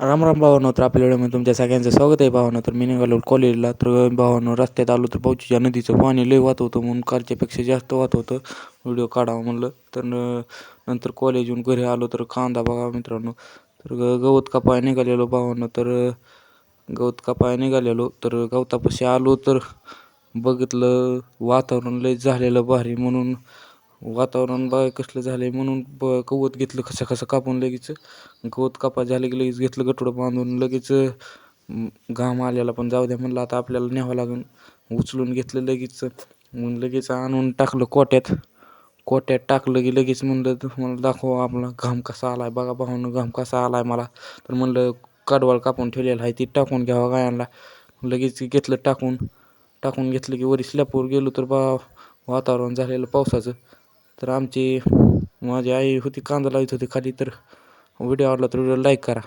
राम राम भावांनो, तर आपल्या वेळेमध्ये तुमच्या सगळ्यांचं स्वागत आहे भावांनो. तर मी निघालो कॉलेजला. तर भावांनो, रस्त्यात आलो तर पावसाच्या नदीचं पाणी लय वाहत होतं, म्हणून कालच्यापेक्षा जास्त वाहत होतं. व्हिडिओ काढावं म्हणलं. तर नंतर कॉलेजहून घरी आलो तर कांदा बघा मित्रांनो. तर गवत कापाय निघालेलो भावांनो. तर गवत कापाय निघालेलो तर गवतापाशी आलो तर बघितलं वातावरण लय झालेलं भारी, म्हणून वातावरण बघा कसलं झालं आहे, म्हणून गवत घेतलं कसं कसं कापून लगेच. गवत कापा झालं की लगेच घेतलं गठुडं बांधून लगेच. घाम आलेला पण जाऊ द्या म्हणलं, आता आपल्याला न्यावं लागेल. उचलून घेतलं लगेच. मग लगेच आणून टाकलं कोट्यात. कोट्यात टाकलं की लगेच म्हणलं तुम्हाला दाखवा आपला घाम कसा आला आहे. बघा भावानं घाम कसा आला आहे मला. तर म्हणलं कडवाळ कापून ठेवलेलं आहे ती टाकून घ्यावं गायांना. लगेच घेतलं टाकून. टाकून घेतलं की वरी स्लॅपवर गेलो तर वातावरण झालेलं पावसाचं. तर माझी आई होती कांदा लावत होती खाली. तर व्हिडिओ आवडला तर व्हिडिओ लाईक करा.